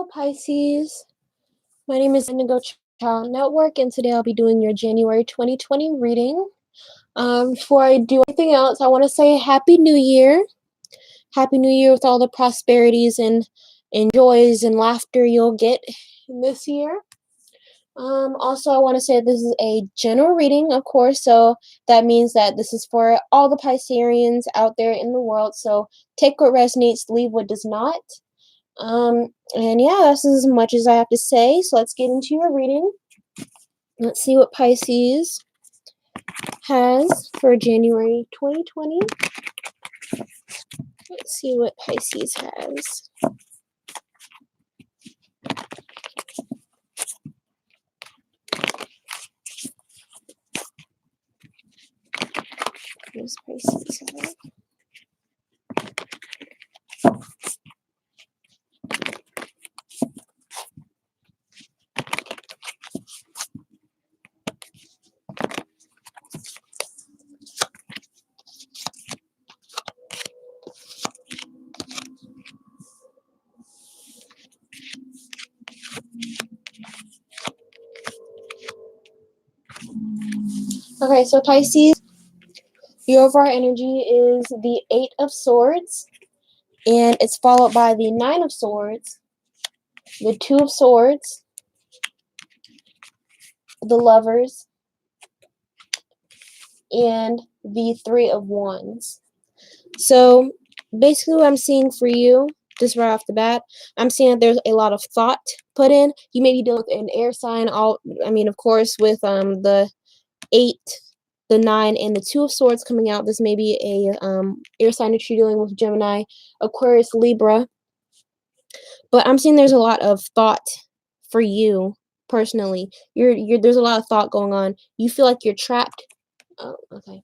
Pisces. My name is Indigo Child Network, and today I'll be doing your January 2020 reading. Before I do anything else, I want to say Happy New Year. Happy New Year with all the prosperities and joys and laughter you'll get this year. Also, I want to say this is a general reading, of course, so that means that this is for all the Pisceans out there in the world. So take what resonates, leave what does not. And yeah, that's as much as I have to say. So let's get into your reading. Let's see what Pisces has for January 2020. Let's see what Pisces has. What does Pisces have? Okay, so Pisces, your overall energy is the Eight of Swords, and it's followed by the Nine of Swords, the Two of Swords, the Lovers, and the Three of Wands. So basically what I'm seeing for you, just right off the bat, I'm seeing that there's a lot of thought put in. You may be dealing with an air sign, of course, with the 8, the 9, and the Two of Swords coming out. This may be a air sign that you're dealing with: Gemini, Aquarius, Libra. But I'm seeing there's a lot of thought for you personally. There's a lot of thought going on. You feel like you're trapped. Oh, okay.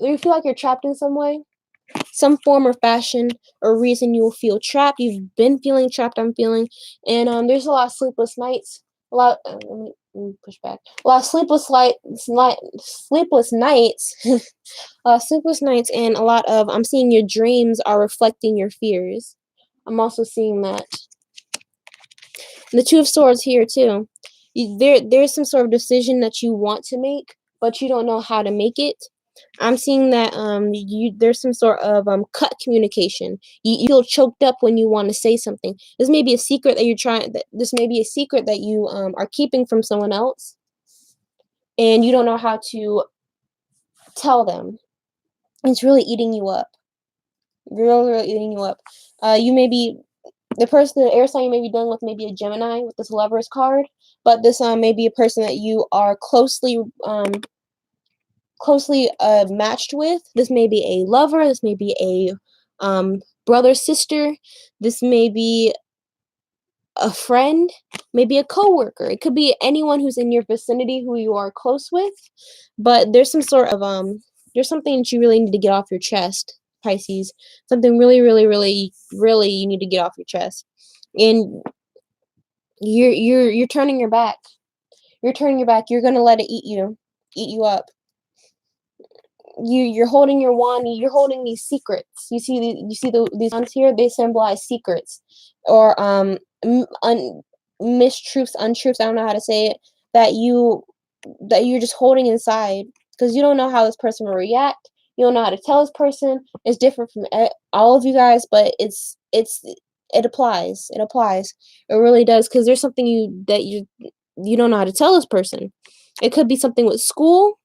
You feel like you're trapped in some way, some form or fashion or reason. You will feel trapped. You've been feeling trapped, I'm feeling. And there's a lot of sleepless nights. Let me push back. A lot of sleepless nights. Sleepless nights, and a lot of, I'm seeing your dreams are reflecting your fears. I'm also seeing that. And the Two of Swords here too. There's some sort of decision that you want to make, but you don't know how to make it. I'm seeing that there's some sort of cut communication. You feel choked up when you want to say something. This may be a secret that you're trying. This may be a secret that you are keeping from someone else, and you don't know how to tell them. It's really eating you up. Really eating you up. You may be the air sign you may be dealing with may be a Gemini with this Lovers card, but this may be a person that you are closely matched with. This may be a lover. This may be a brother, sister. This may be a friend, maybe a coworker. It could be anyone who's in your vicinity who you are close with. But there's some sort of there's something that you really need to get off your chest, Pisces. Something really, really, really, really you need to get off your chest. And you're turning your back. You're turning your back. You're gonna let it eat you up. You're holding your wand. You're holding these secrets. You see these wands here. They symbolize secrets or mistruths, untruths. I don't know how to say it. That you're just holding inside because you don't know how this person will react. You don't know how to tell this person. It's different from all of you guys, but it applies. It applies. It really does, because there's something you don't know how to tell this person. It could be something with school.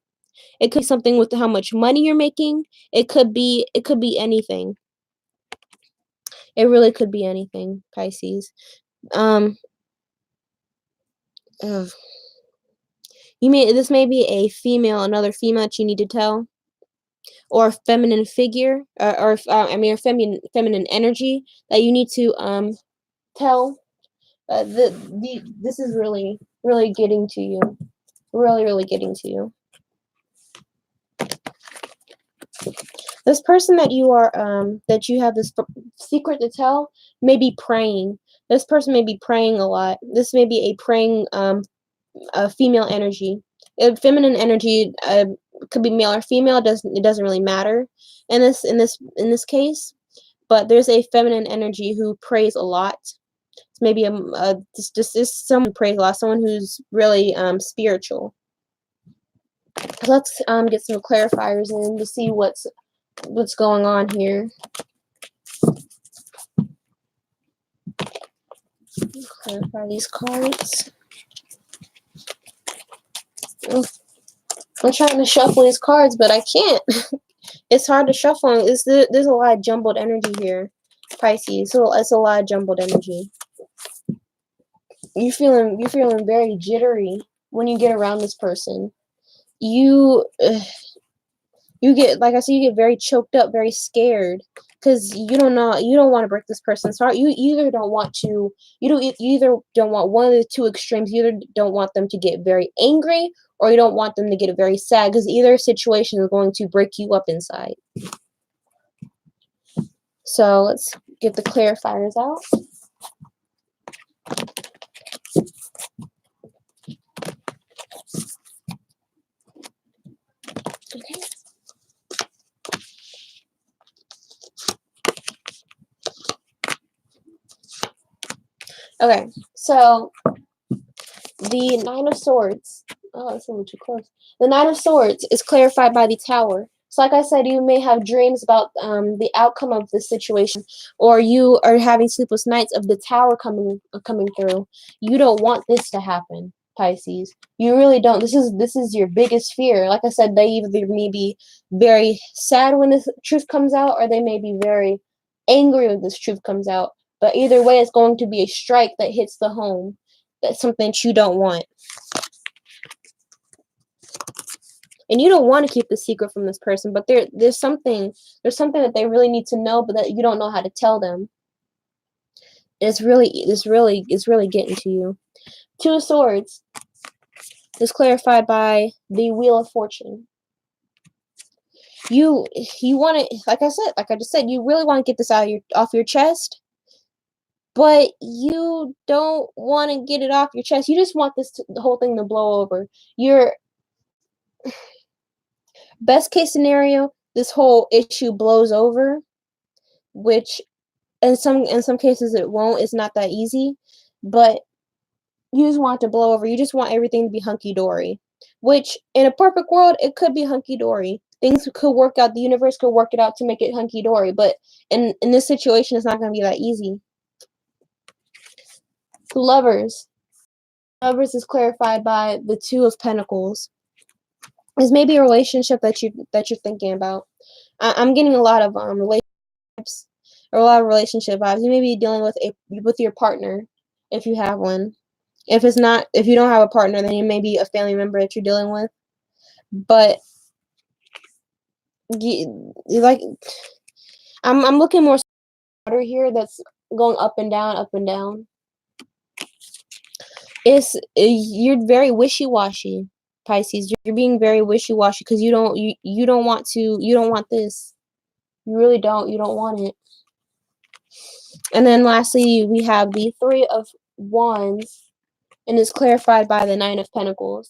It could be something with how much money you're making. It could be anything. It really could be anything, Pisces. Ugh. This may be another female that you need to tell, or a feminine figure, or a feminine energy that you need to tell. This is really, really getting to you. Really, really getting to you. This person that you have this secret to tell may be praying. This person may be praying a lot. This may be a praying female energy. Feminine energy could be male or female. It doesn't really matter in this case. But there's a feminine energy who prays a lot. It's maybe just someone who prays a lot, someone who's really spiritual. Let's get some clarifiers in to see what's going on here. Clarify these cards. I'm trying to shuffle these cards, but I can't. It's hard to shuffle. There's a lot of jumbled energy here, Pisces. So it's a lot of jumbled energy. You're feeling very jittery when you get around this person. You get, like I said, you get very choked up, very scared, because you don't want to break this person's heart. You either don't want one of the two extremes. You either don't want them to get very angry, or you don't want them to get very sad, because either situation is going to break you up inside. So let's get the clarifiers out. Okay. Okay, so the Nine of Swords. Oh, that's a little too close. The Nine of Swords is clarified by the Tower. So like I said, you may have dreams about the outcome of the situation, or you are having sleepless nights of the Tower coming through. You don't want this to happen, Pisces. You really don't. This is your biggest fear. Like I said, they either may be very sad when the truth comes out, or they may be very angry when this truth comes out. But either way, it's going to be a strike that hits the home. That's something that you don't want. And you don't want to keep the secret from this person, but there's something that they really need to know, but that you don't know how to tell them. It's really getting to you. Two of Swords is clarified by the Wheel of Fortune. You want to, like I just said, you really want to get this off your chest. But you don't want to get it off your chest. You just want the whole thing to blow over. Your best case scenario, this whole issue blows over, which in some cases it won't. It's not that easy, but you just want it to blow over. You just want everything to be hunky dory. Which in a perfect world, it could be hunky dory. Things could work out. The universe could work it out to make it hunky dory. But in this situation, it's not going to be that easy. Lovers. Lovers is clarified by the Two of Pentacles. This may be a relationship that you're thinking about. I'm getting a lot of relationships, or a lot of relationship vibes. You may be dealing with your partner, if you have one. If you don't have a partner, then it may be a family member that you're dealing with. But I'm looking more water here that's going up and down, up and down. You're very wishy-washy, Pisces. You're being very wishy-washy because you don't want this. You really don't. You don't want it. And then lastly, we have the Three of Wands, and it's clarified by the Nine of Pentacles.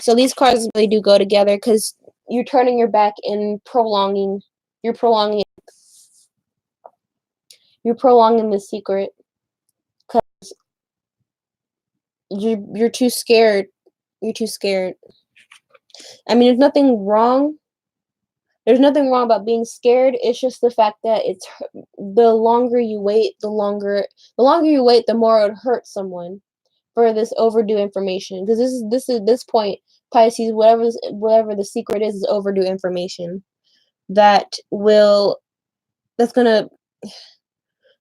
So these cards really do go together because you're turning your back and prolonging. You're prolonging the secret because you're too scared. You're too scared. I mean, there's nothing wrong. There's nothing wrong about being scared. It's just the fact that the longer you wait, the more it would hurt someone for this overdue information. Because this point, Pisces, whatever the secret is overdue information that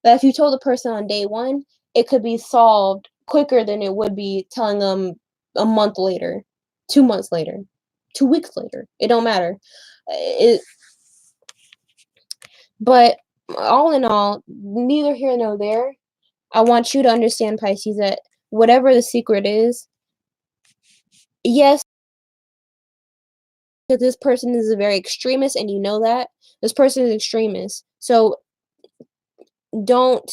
if you told the person on day one, it could be solved quicker than it would be telling them a month later, 2 months later, 2 weeks later. It don't matter. But all in all, neither here nor there. I want you to understand, Pisces, that whatever the secret is, yes, that this person is a very extremist, and you know that. This person is extremist. So don't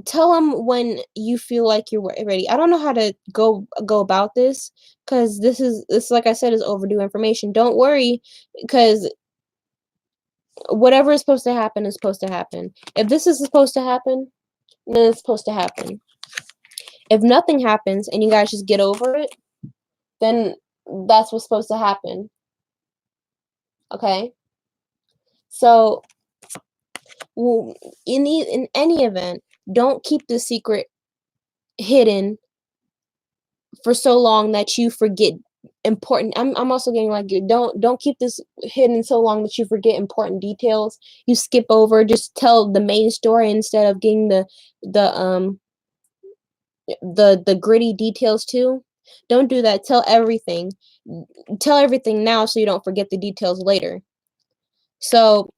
tell them when you feel like you're ready. I don't know how to go about this because this like I said is overdue information. Don't worry, because whatever is supposed to happen is supposed to happen. If this is supposed to happen, then it's supposed to happen. If nothing happens and you guys just get over it, then that's what's supposed to happen. Okay? So, in any event, don't keep the secret hidden for so long that you forget important. I'm also getting like, you don't keep this hidden so long that you forget important details. You skip over, just tell the main story instead of getting the the gritty details too. Don't do that. Tell everything. Tell everything now so you don't forget the details later. So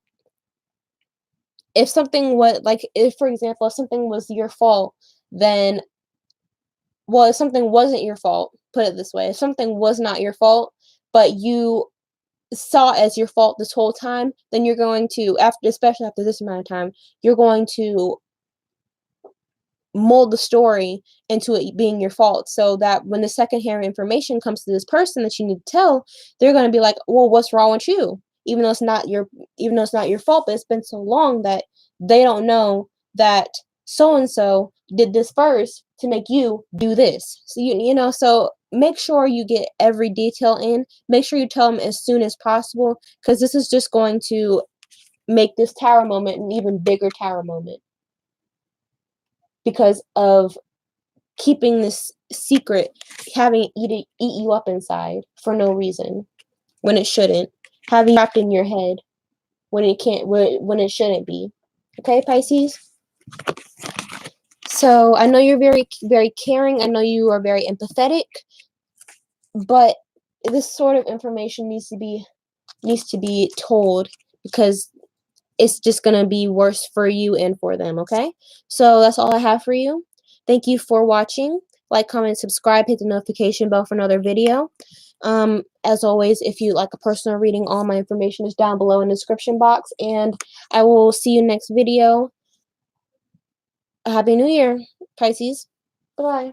if something was like, if for example, if something was your fault, then, well, if something wasn't your fault, put it this way, if something was not your fault, but you saw it as your fault this whole time, then you're going to, after, especially after this amount of time, you're going to mold the story into it being your fault, so that when the secondhand information comes to this person that you need to tell, they're going to be like, well, what's wrong with you? Even though it's not your fault, but it's been so long that they don't know that so and so did this first to make you do this. So so make sure you get every detail in. Make sure you tell them as soon as possible, because this is just going to make this tower moment an even bigger tower moment, because of keeping this secret, having it eat you up inside for no reason when it shouldn't, having it trapped in your head when it can't, when it shouldn't be. Okay, Pisces? So I know you're very, very caring. I know you are very empathetic, but this sort of information needs to be told, because it's just going to be worse for you and for them, okay? So that's all I have for you. Thank you for watching. Like, comment, subscribe, hit the notification bell for another video. As always, if you like a personal reading, all my information is down below in the description box, and I will see you next video. Happy New Year, Pisces. Bye-bye.